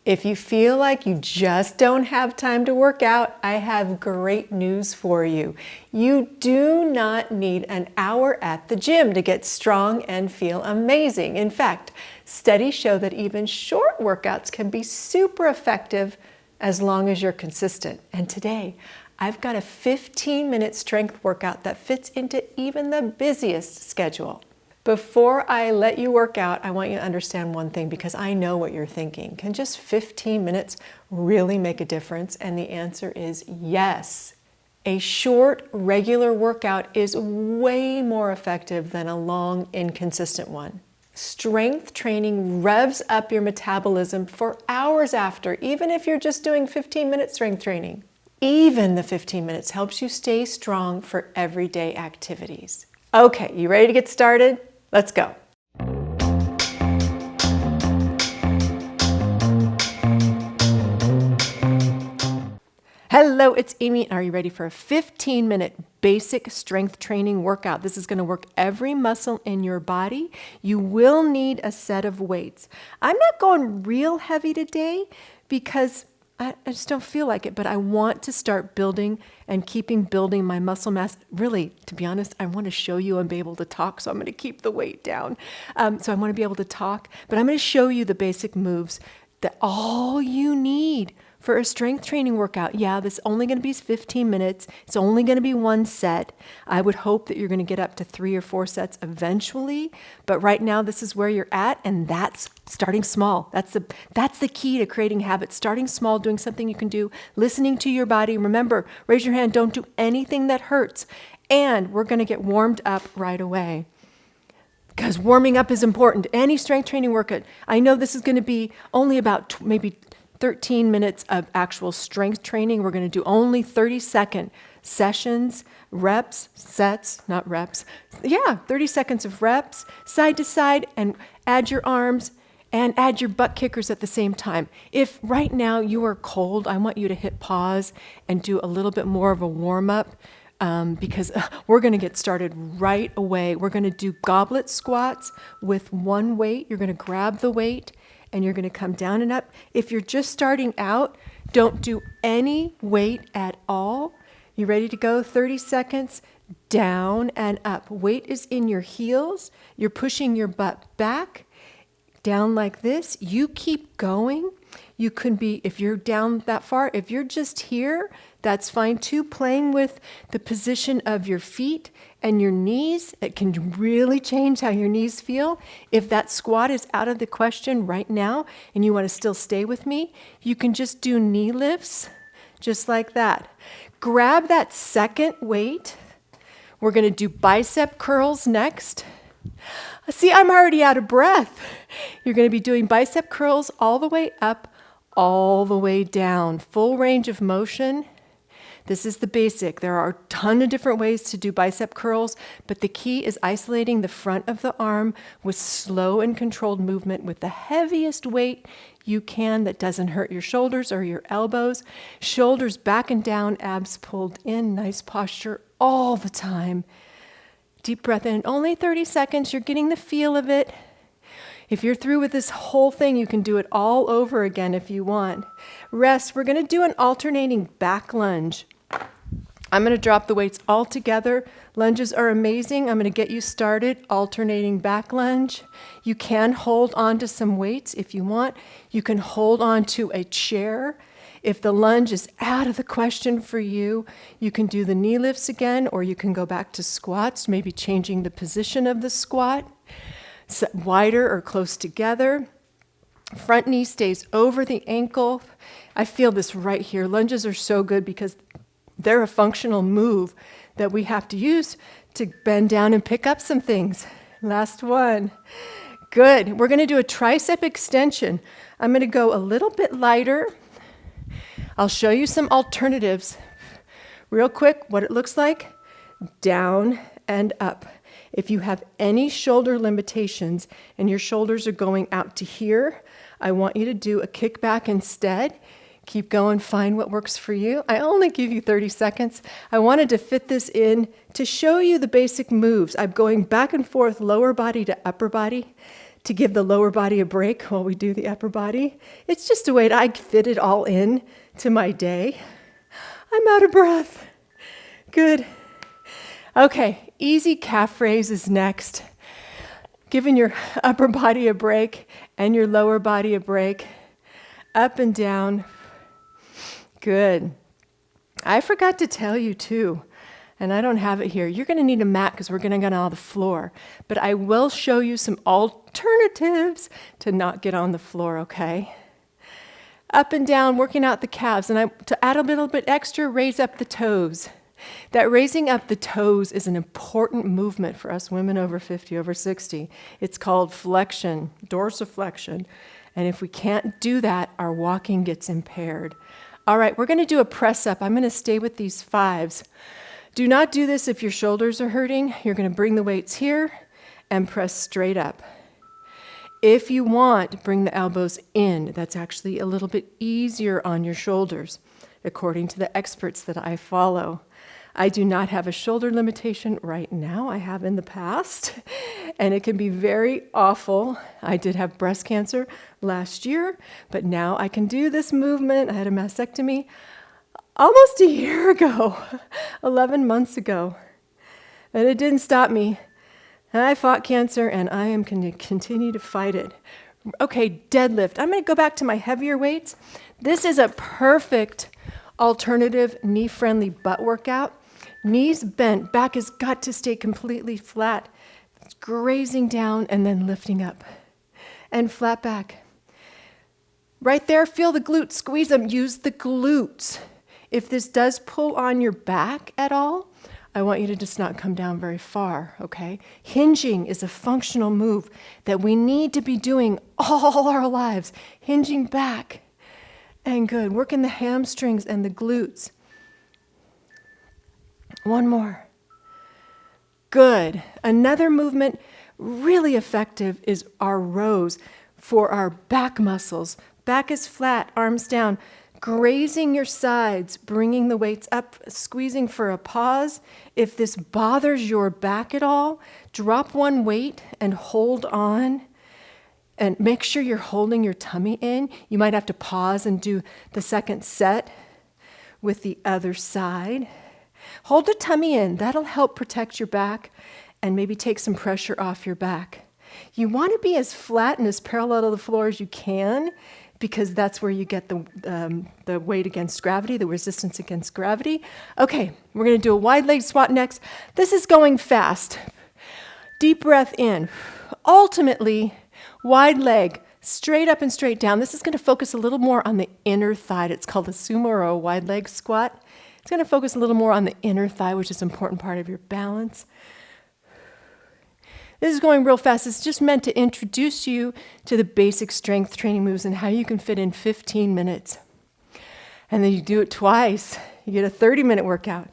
If you feel like you just don't have time to work out, I have great news for you. You do not need an hour at the gym to get strong and feel amazing. In fact, studies show that even short workouts can be super effective as long as you're consistent. And today, I've got a 15-minute strength workout that fits into even the busiest schedule. Before I let you work out, I want you to understand one thing because I know what you're thinking. Can just 15 minutes really make a difference? And the answer is yes. A short, regular workout is way more effective than a long, inconsistent one. Strength training revs up your metabolism for hours after, even if you're just doing 15-minute strength training. Even the 15 minutes helps you stay strong for everyday activities. Okay, you ready to get started? Let's go. Hello, it's Amy. Are you ready for a 15-minute basic strength training workout? This is going to work every muscle in your body. You will need a set of weights. I'm not going real heavy today because I just don't feel like it, but I want to start building and keeping building my muscle mass. Really, to be honest, I want to show you and be able to talk, so I'm going to keep the weight down. So I want to be able to talk, but I'm going to show you the basic moves that all you need for a strength training workout. Yeah, this is only going to be 15 minutes. It's only going to be one set. I would hope that you're going to get up to 3 or 4 sets eventually, but right now this is where you're at, and that's starting small. That's the key to creating habits. Starting small, doing something you can do, listening to your body. Remember, raise your hand, don't do anything that hurts, and we're going to get warmed up right away. Because warming up is important. Any strength training workout. I know this is going to be only about maybe 13 minutes of actual strength training. We're going to do only 30-second sessions, reps, sets, not reps. Yeah, 30 seconds of reps, side to side, and add your arms and add your butt kickers at the same time. If right now you are cold, I want you to hit pause and do a little bit more of a warm-up because we're going to get started right away. We're going to do goblet squats with one weight. You're going to grab the weight and you're going to come down and up. If you're just starting out, don't do any weight at all. You ready to go? 30 seconds, down and up. Weight is in your heels. You're pushing your butt back, down like this. You keep going. You can be, if you're down that far, if you're just here, that's fine too. Playing with the position of your feet and your knees, it can really change how your knees feel. If that squat is out of the question right now and you want to still stay with me, you can just do knee lifts, just like that. Grab that second weight. We're going to do bicep curls next. See, I'm already out of breath. You're going to be doing bicep curls all the way up, all the way down. Full range of motion. This is the basic. There are a ton of different ways to do bicep curls, but the key is isolating the front of the arm with slow and controlled movement with the heaviest weight you can that doesn't hurt your shoulders or your elbows. Shoulders back and down, abs pulled in, nice posture all the time. Deep breath in, only 30 seconds. You're getting the feel of it. If you're through with this whole thing, you can do it all over again if you want. Rest. We're going to do an alternating back lunge. I'm going to drop the weights all together. Lunges are amazing. I'm going to get you started. Alternating back lunge. You can hold on to some weights if you want. You can hold on to a chair. If the lunge is out of the question for you, you can do the knee lifts again, or you can go back to squats, maybe changing the position of the squat. Wider or close together. Front knee stays over the ankle. I feel this right here. Lunges are so good because they're a functional move that we have to use to bend down and pick up some things. Last one. Good. We're going to do a tricep extension. I'm going to go a little bit lighter. I'll show you some alternatives. Real quick, what it looks like. Down and up. If you have any shoulder limitations and your shoulders are going out to here, I want you to do a kickback instead. Keep going, find what works for you. I only give you 30 seconds. I wanted to fit this in to show you the basic moves. I'm going back and forth, lower body to upper body, to give the lower body a break while we do the upper body. It's just a way I fit it all in to my day. I'm out of breath. Good. Okay, easy calf raise is next. Giving your upper body a break and your lower body a break. Up and down. Good. I forgot to tell you too, and I don't have it here. You're going to need a mat because we're going to get on the floor. But I will show you some alternatives to not get on the floor, okay? Up and down, working out the calves. And to add a little bit extra, raise up the toes. That raising up the toes is an important movement for us women over 50, over 60. It's called flexion, dorsiflexion. And if we can't do that, our walking gets impaired. All right, we're going to do a press up. I'm going to stay with these 5s. Do not do this if your shoulders are hurting. You're going to bring the weights here and press straight up. If you want, bring the elbows in. That's actually a little bit easier on your shoulders, according to the experts that I follow. I do not have a shoulder limitation right now. I have in the past, and it can be very awful. I did have breast cancer last year, but now I can do this movement. I had a mastectomy almost a year ago, 11 months ago, and it didn't stop me. I fought cancer, and I am going to continue to fight it. Okay, deadlift. I'm going to go back to my heavier weights. This is a perfect alternative knee-friendly butt workout. Knees bent, back has got to stay completely flat. It's grazing down and then lifting up. And flat back. Right there, feel the glutes, squeeze them, use the glutes. If this does pull on your back at all, I want you to just not come down very far, okay? Hinging is a functional move that we need to be doing all our lives. Hinging back. And good. Working the hamstrings and the glutes. One more. Good. Another movement really effective is our rows for our back muscles. Back is flat, arms down. Grazing your sides, bringing the weights up, squeezing for a pause. If this bothers your back at all, drop one weight and hold on. And make sure you're holding your tummy in. You might have to pause and do the second set with the other side. Hold the tummy in. That'll help protect your back and maybe take some pressure off your back. You want to be as flat and as parallel to the floor as you can, because that's where you get the weight against gravity, the resistance against gravity. Okay, we're going to do a wide leg squat next. This is going fast. Deep breath in. Ultimately, wide leg, straight up and straight down. This is going to focus a little more on the inner thigh. It's called a sumo or a wide leg squat. It's going to focus a little more on the inner thigh, which is an important part of your balance. This is going real fast. It's just meant to introduce you to the basic strength training moves and how you can fit in 15 minutes. And then you do it twice. You get a 30-minute workout.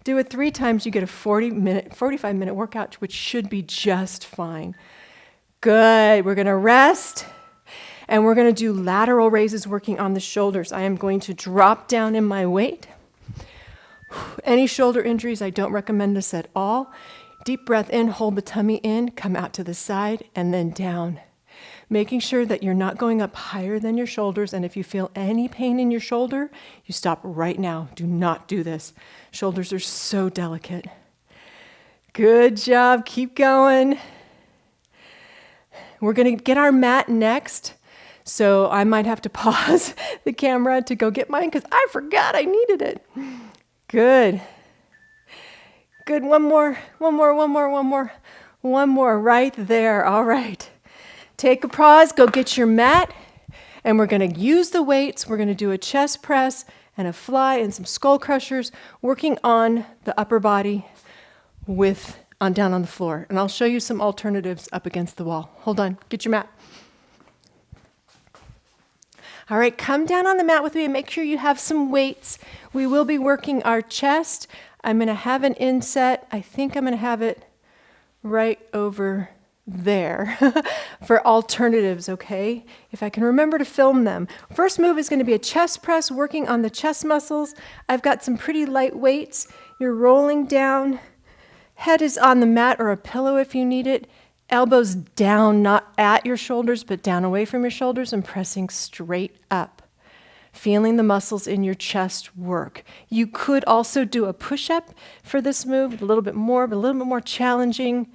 Do it 3 times, you get a 45-minute workout, which should be just fine. Good. We're going to rest. And we're going to do lateral raises working on the shoulders. I am going to drop down in my weight. Any shoulder injuries, I don't recommend this at all. Deep breath in, hold the tummy in, come out to the side, and then down. Making sure that you're not going up higher than your shoulders, and if you feel any pain in your shoulder, you stop right now. Do not do this. Shoulders are so delicate. Good job. Keep going. We're going to get our mat next. So I might have to pause the camera to go get mine because I forgot I needed it. Good. Good. One more right there. All right. Take a pause, go get your mat, and we're going to use the weights. We're going to do a chest press and a fly and some skull crushers, working on the upper body down on the floor. And I'll show you some alternatives up against the wall. Hold on. Get your mat. All right, come down on the mat with me and make sure you have some weights. We will be working our chest. I'm going to have an inset. I think I'm going to have it right over there for alternatives, okay? If I can remember to film them. First move is going to be a chest press, working on the chest muscles. I've got some pretty light weights. You're rolling down. Head is on the mat or a pillow if you need it. Elbows down, not at your shoulders, but down away from your shoulders and pressing straight up. Feeling the muscles in your chest work. You could also do a push-up for this move, a little bit more challenging.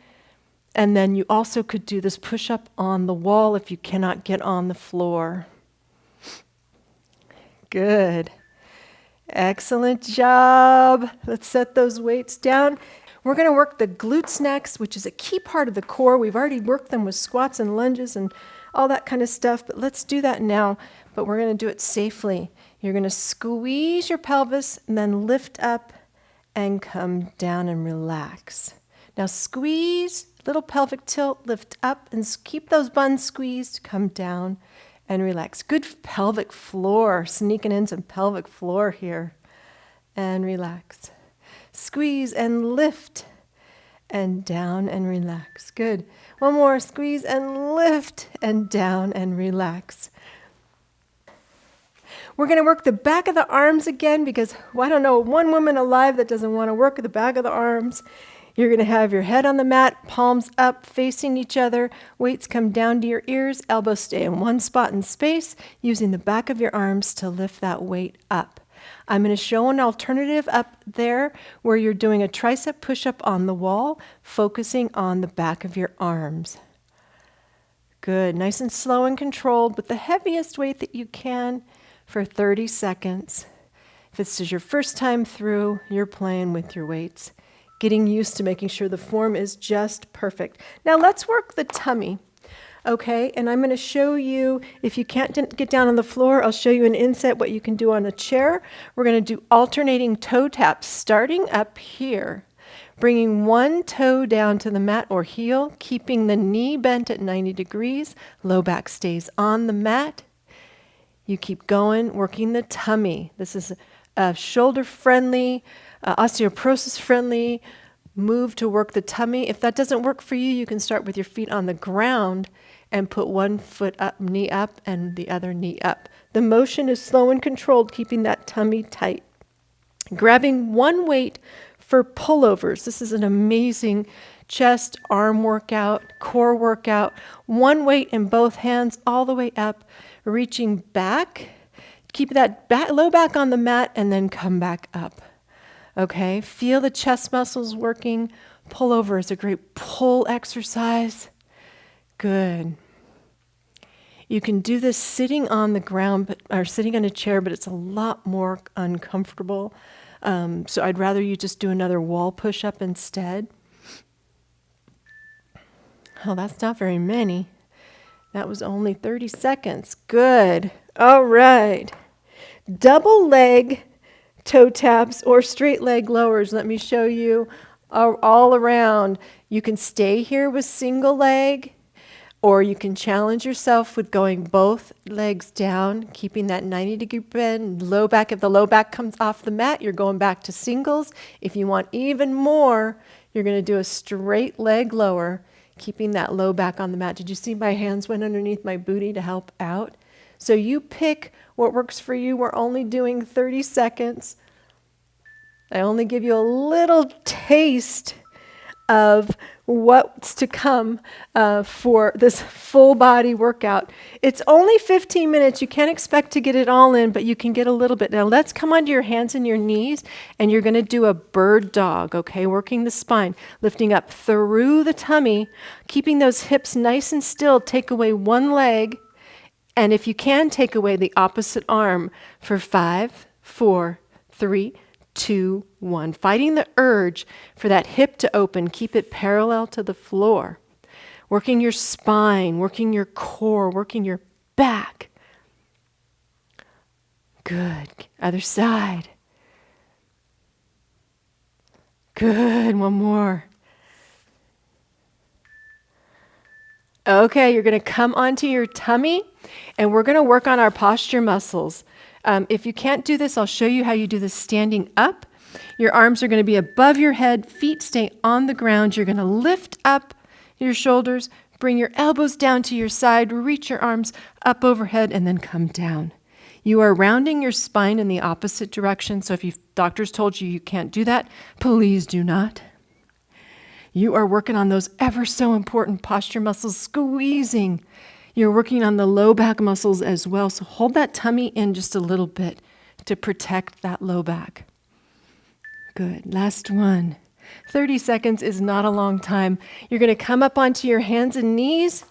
And then you also could do this push-up on the wall if you cannot get on the floor. Good. Excellent job. Let's set those weights down. We're going to work the glutes next, which is a key part of the core. We've already worked them with squats and lunges and all that kind of stuff, but let's do that now. But we're going to do it safely. You're going to squeeze your pelvis and then lift up and come down and relax. Now squeeze, little pelvic tilt, lift up and keep those buns squeezed, come down and relax. Good pelvic floor, sneaking in some pelvic floor here. And relax. Squeeze and lift and down and relax. Good. One more, squeeze and lift and down and relax. We're going to work the back of the arms again because I don't know one woman alive that doesn't want to work the back of the arms. You're going to have your head on the mat, palms up, facing each other. Weights come down to your ears. Elbows stay in one spot in space, using the back of your arms to lift that weight up. I'm going to show an alternative up there where you're doing a tricep push-up on the wall, focusing on the back of your arms. Good. Nice and slow and controlled with the heaviest weight that you can for 30 seconds. If this is your first time through, you're playing with your weights, getting used to making sure the form is just perfect. Now let's work the tummy. Okay, and I'm going to show you, if you can't get down on the floor, I'll show you an inset, what you can do on a chair. We're going to do alternating toe taps, starting up here, bringing one toe down to the mat or heel, keeping the knee bent at 90 degrees, low back stays on the mat. You keep going, working the tummy. This is a shoulder-friendly, osteoporosis-friendly move to work the tummy. If that doesn't work for you, you can start with your feet on the ground and put one foot up, knee up, and the other knee up. The motion is slow and controlled, keeping that tummy tight. Grabbing one weight for pullovers. This is an amazing chest, arm workout, core workout. One weight in both hands all the way up, reaching back. Keep that low back on the mat and then come back up. Okay, feel the chest muscles working. Pullover is a great pull exercise. Good. You can do this sitting on the ground or sitting on a chair, but it's a lot more uncomfortable. So I'd rather you just do another wall push-up instead. Oh, that's not very many. That was only 30 seconds. Good. All right. Double leg toe taps or straight leg lowers. Let me show you all around. You can stay here with single leg, or you can challenge yourself with going both legs down, keeping that 90-degree bend, low back. If the low back comes off the mat, you're going back to singles. If you want even more, you're going to do a straight leg lower, keeping that low back on the mat. Did you see my hands went underneath my booty to help out? So you pick what works for you. We're only doing 30 seconds. I only give you a little taste of what's to come for this full body workout. It's only 15 minutes. You can't expect to get it all in, but you can get a little bit. Now let's come onto your hands and your knees, and you're going to do a bird dog, okay? Working the spine, lifting up through the tummy, keeping those hips nice and still. Take away one leg, and if you can, take away the opposite arm for 5, 4, 3, 2, 1. Fighting the urge for that hip to open. Keep it parallel to the floor. Working your spine, working your core, working your back. Good. Other side. Good. One more. Okay, you're going to come onto your tummy, and we're going to work on our posture muscles. If you can't do this, I'll show you how you do this standing up. Your arms are going to be above your head, feet stay on the ground. You're going to lift up your shoulders, bring your elbows down to your side, reach your arms up overhead, and then come down. You are rounding your spine in the opposite direction, so if doctors told you you can't do that, please do not. You are working on those ever so important posture muscles, squeezing. You're working on the low back muscles as well. So hold that tummy in just a little bit to protect that low back. Good. Last one. 30 seconds is not a long time. You're going to come up onto your hands and knees,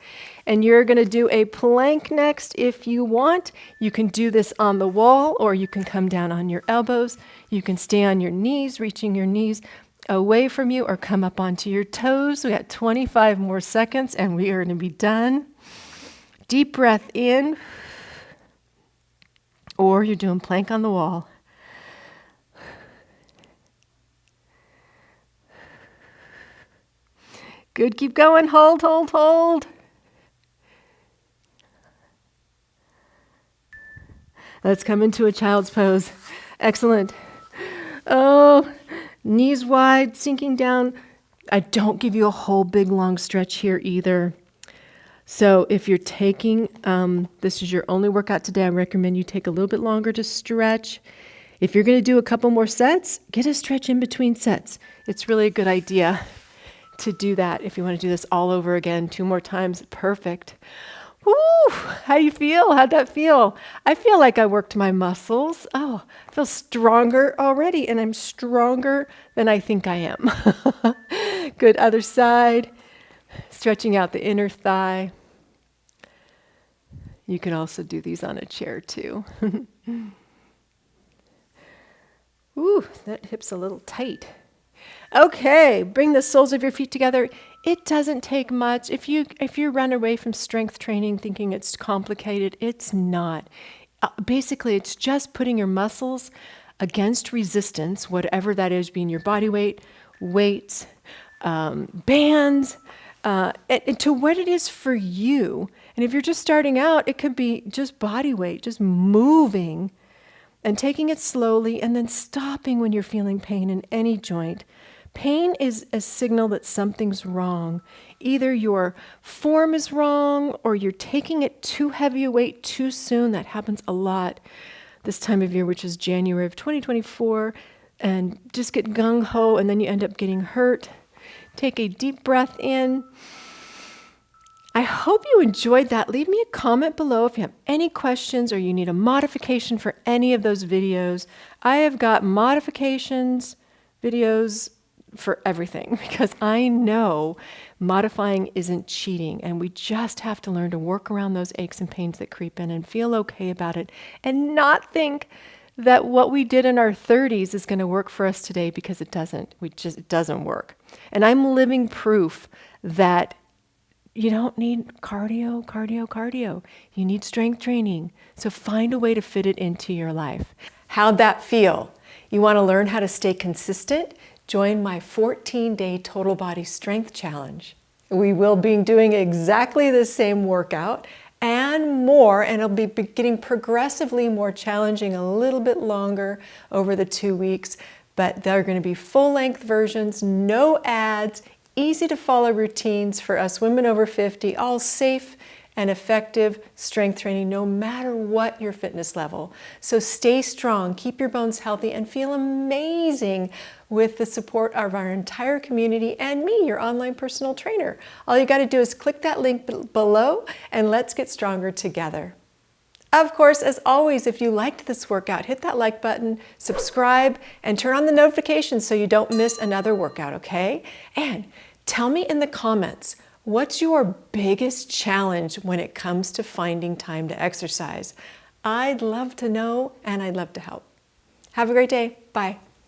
and you're going to do a plank next if you want. You can do this on the wall, or you can come down on your elbows. You can stay on your knees, reaching your knees away from you, or come up onto your toes. We got 25 more seconds, and we are going to be done. Deep breath in, or you're doing plank on the wall. Good, keep going. Hold, hold, hold. Let's come into a child's pose. Excellent. Oh, knees wide, sinking down. I don't give you a whole big long stretch here either. So if you're taking, this is your only workout today, I recommend you take a little bit longer to stretch. If you're going to do a couple more sets, get a stretch in between sets. It's really a good idea to do that. If you want to do this all over again, 2 more times, perfect. Woo! How do you feel? How'd that feel? I feel like I worked my muscles. Oh, I feel stronger already, and I'm stronger than I think I am. Good, other side. Stretching out the inner thigh. You can also do these on a chair too. Ooh, that hip's a little tight. Okay, bring the soles of your feet together. It doesn't take much. If you run away from strength training thinking it's complicated, it's not. Basically, it's just putting your muscles against resistance, whatever that is, being your body weight, weights, bands, and to what it is for you. And if you're just starting out, it could be just body weight, just moving and taking it slowly and then stopping when you're feeling pain in any joint. Pain is a signal that something's wrong. Either your form is wrong or you're taking it too heavy a weight too soon. That happens a lot this time of year, which is January of 2024, and just get gung-ho and then you end up getting hurt. Take a deep breath in. I hope you enjoyed that. Leave me a comment below if you have any questions or you need a modification for any of those videos. I have got modifications, videos for everything because I know modifying isn't cheating and we just have to learn to work around those aches and pains that creep in and feel okay about it and not think that what we did in our 30s is going to work for us today because it doesn't. It doesn't work. And I'm living proof that you don't need cardio. You need strength training. So find a way to fit it into your life. How'd that feel? You want to learn how to stay consistent? Join my 14-day total body strength challenge. We will be doing exactly the same workout and more, and it'll be getting progressively more challenging a little bit longer over the 2 weeks, but they're going to be full-length versions, no ads, easy to follow routines for us women over 50, all safe and effective strength training no matter what your fitness level. So stay strong, keep your bones healthy, and feel amazing with the support of our entire community and me, your online personal trainer. All you got to do is click that link below and let's get stronger together. Of course, as always, if you liked this workout, hit that like button, subscribe, and turn on the notifications so you don't miss another workout, okay? And tell me in the comments, what's your biggest challenge when it comes to finding time to exercise? I'd love to know and I'd love to help. Have a great day. Bye.